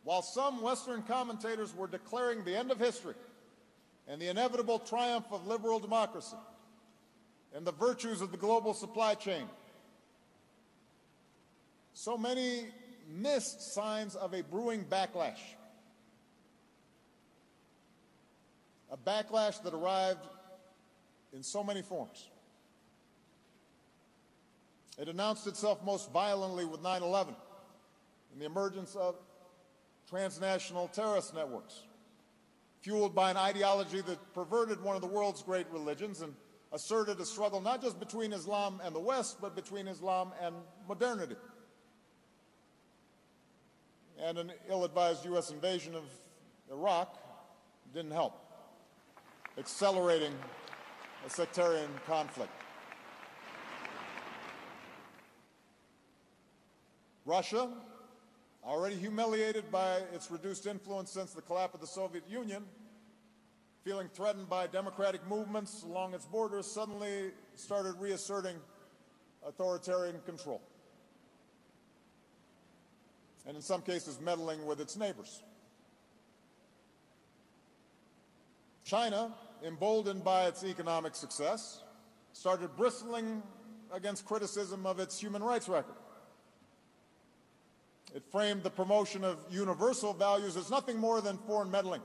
While some Western commentators were declaring the end of history and the inevitable triumph of liberal democracy and the virtues of the global supply chain, so many missed signs of a brewing backlash. A backlash that arrived in so many forms. It announced itself most violently with 9/11 and the emergence of transnational terrorist networks, fueled by an ideology that perverted one of the world's great religions and asserted a struggle not just between Islam and the West, but between Islam and modernity. And an ill-advised U.S. invasion of Iraq didn't help, accelerating a sectarian conflict. Russia, already humiliated by its reduced influence since the collapse of the Soviet Union, feeling threatened by democratic movements along its borders, suddenly started reasserting authoritarian control, and in some cases meddling with its neighbors. China, emboldened by its economic success, started bristling against criticism of its human rights record. It framed the promotion of universal values as nothing more than foreign meddling,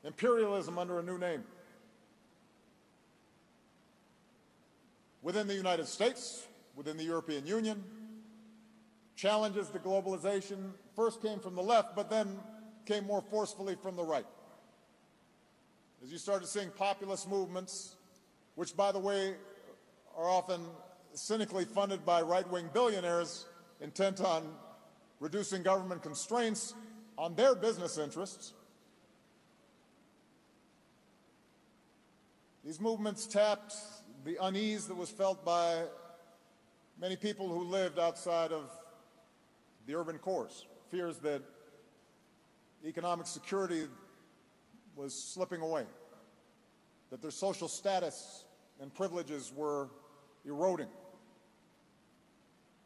imperialism under a new name. Within the United States, within the European Union, challenges to globalization first came from the left, but then came more forcefully from the right. As you started seeing populist movements, which, by the way, are often cynically funded by right-wing billionaires intent on reducing government constraints on their business interests, these movements tapped the unease that was felt by many people who lived outside of the urban cores, fears that economic security was slipping away, that their social status and privileges were eroding,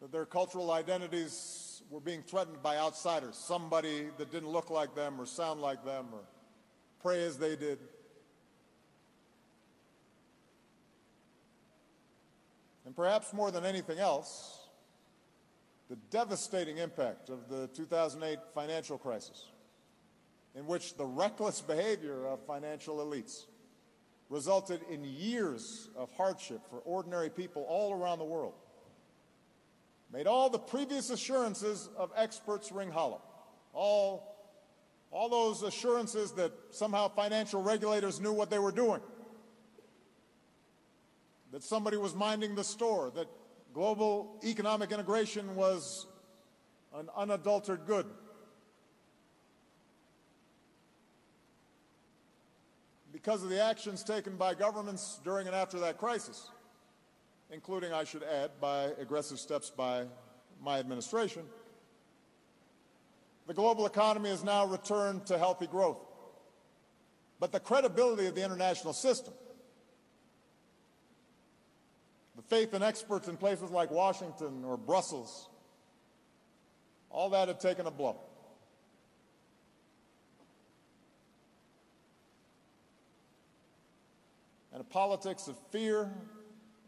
that their cultural identities were being threatened by outsiders, somebody that didn't look like them or sound like them or pray as they did. And perhaps more than anything else, the devastating impact of the 2008 financial crisis, in which the reckless behavior of financial elites resulted in years of hardship for ordinary people all around the world, made all the previous assurances of experts ring hollow. All those assurances that somehow financial regulators knew what they were doing, that somebody was minding the store, that global economic integration was an unadulterated good. Because of the actions taken by governments during and after that crisis, including, I should add, by aggressive steps by my administration, the global economy has now returned to healthy growth. But the credibility of the international system, the faith in experts in places like Washington or Brussels, all that had taken a blow. And a politics of fear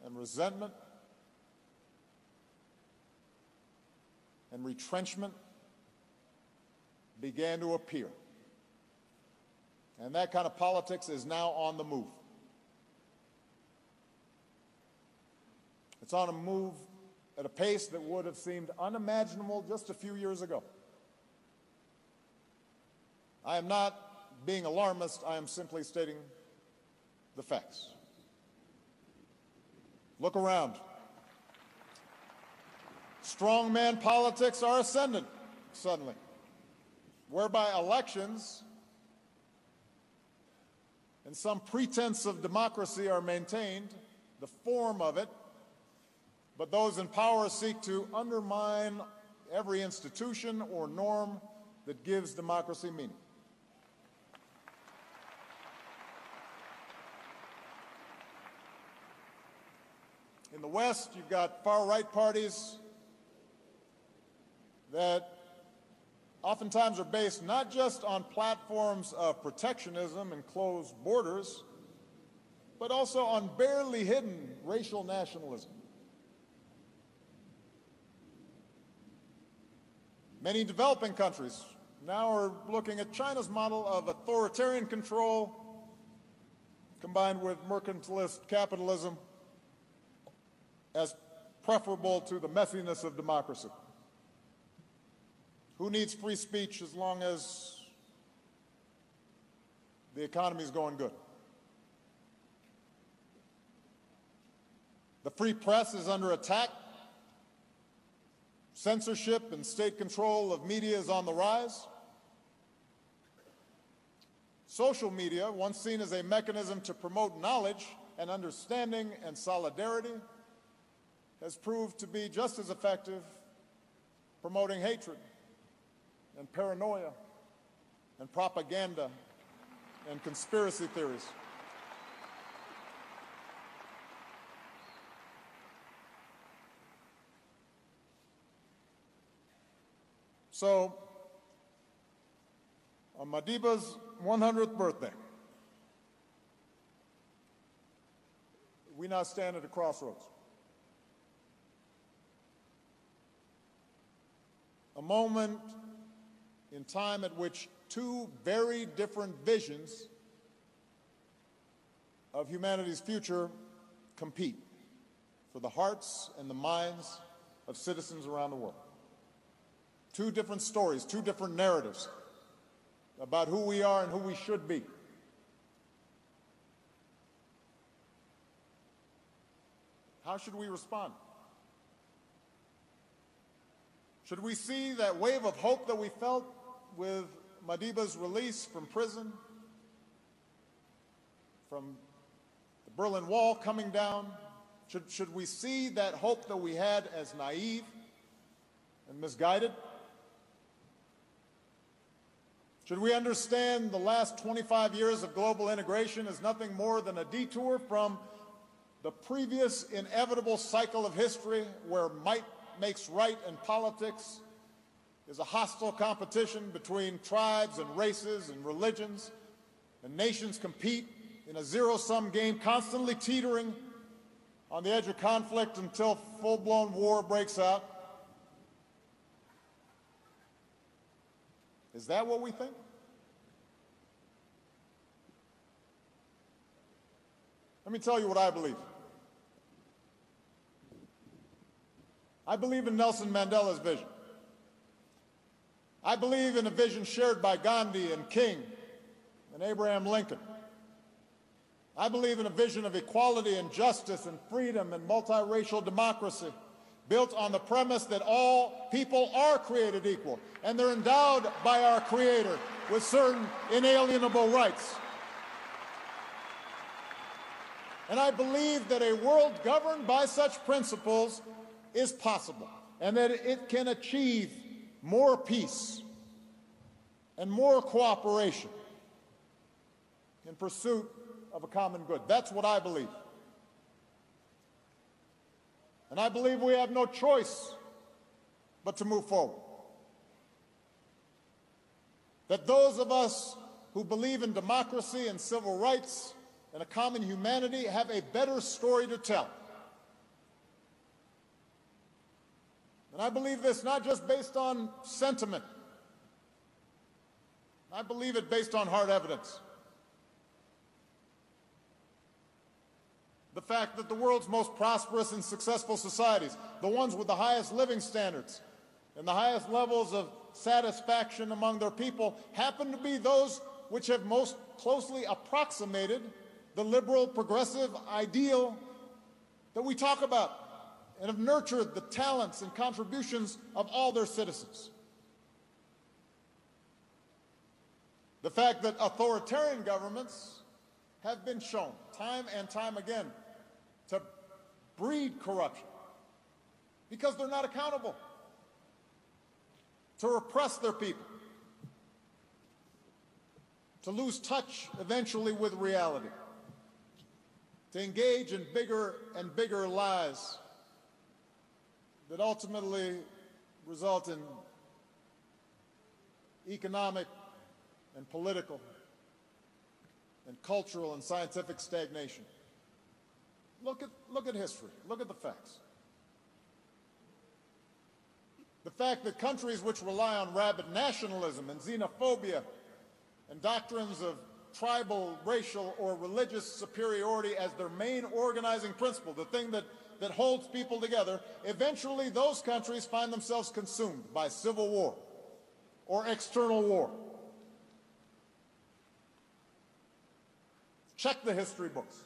and resentment and retrenchment began to appear. And that kind of politics is now on the move. It's on a move at a pace that would have seemed unimaginable just a few years ago. I am not being alarmist, I am simply stating the facts. Look around. Strongman politics are ascendant, suddenly, whereby elections and some pretense of democracy are maintained, the form of it, but those in power seek to undermine every institution or norm that gives democracy meaning. In the West, you've got far-right parties that oftentimes are based not just on platforms of protectionism and closed borders, but also on barely hidden racial nationalism. Many developing countries now are looking at China's model of authoritarian control combined with mercantilist capitalism as preferable to the messiness of democracy. Who needs free speech as long as the economy is going good? The free press is under attack. Censorship and state control of media is on the rise. Social media, once seen as a mechanism to promote knowledge and understanding and solidarity, has proved to be just as effective promoting hatred and paranoia and propaganda and conspiracy theories. So, on Madiba's 100th birthday, we now stand at a crossroads. A moment in time at which two very different visions of humanity's future compete for the hearts and the minds of citizens around the world. Two different stories, two different narratives about who we are and who we should be. How should we respond? Should we see that wave of hope that we felt with Madiba's release from prison, from the Berlin Wall coming down? Should we see that hope that we had as naive and misguided? Should we understand the last 25 years of global integration as nothing more than a detour from the previous inevitable cycle of history where might makes right in politics is a hostile competition between tribes and races and religions, and nations compete in a zero-sum game, constantly teetering on the edge of conflict until full-blown war breaks out? Is that what we think? Let me tell you what I believe. I believe in Nelson Mandela's vision. I believe in a vision shared by Gandhi and King and Abraham Lincoln. I believe in a vision of equality and justice and freedom and multiracial democracy built on the premise that all people are created equal and they're endowed by our Creator with certain inalienable rights. And I believe that a world governed by such principles is possible, and that it can achieve more peace and more cooperation in pursuit of a common good. That's what I believe. And I believe we have no choice but to move forward. That those of us who believe in democracy and civil rights and a common humanity have a better story to tell. And I believe this not just based on sentiment. I believe it based on hard evidence. The fact that the world's most prosperous and successful societies, the ones with the highest living standards and the highest levels of satisfaction among their people, happen to be those which have most closely approximated the liberal progressive ideal that we talk about, and have nurtured the talents and contributions of all their citizens. The fact that authoritarian governments have been shown time and time again to breed corruption because they're not accountable, to repress their people, to lose touch eventually with reality, to engage in bigger and bigger lies that ultimately result in economic and political and cultural and scientific stagnation. Look at history. Look at the facts. The fact that countries which rely on rabid nationalism and xenophobia and doctrines of tribal, racial, or religious superiority as their main organizing principle, the thing that holds people together, eventually those countries find themselves consumed by civil war or external war. Check the history books.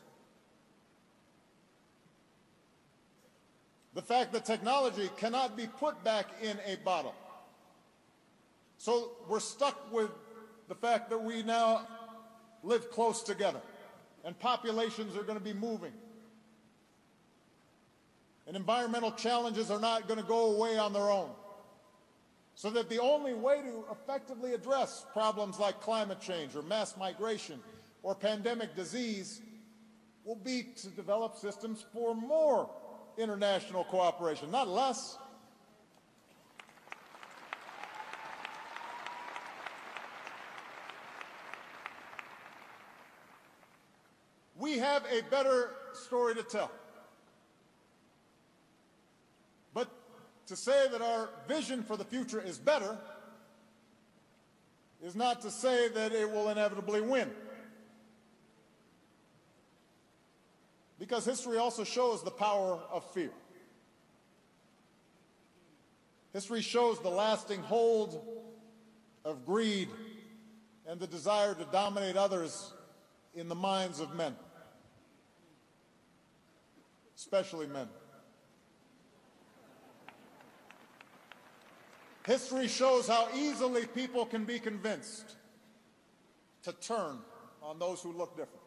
The fact that technology cannot be put back in a bottle. So we're stuck with the fact that we now live close together, and populations are going to be moving. And environmental challenges are not going to go away on their own. So that the only way to effectively address problems like climate change or mass migration or pandemic disease will be to develop systems for more international cooperation, not less. We have a better story to tell. But to say that our vision for the future is better is not to say that it will inevitably win. Because history also shows the power of fear. History shows the lasting hold of greed and the desire to dominate others in the minds of men, especially men. History shows how easily people can be convinced to turn on those who look different.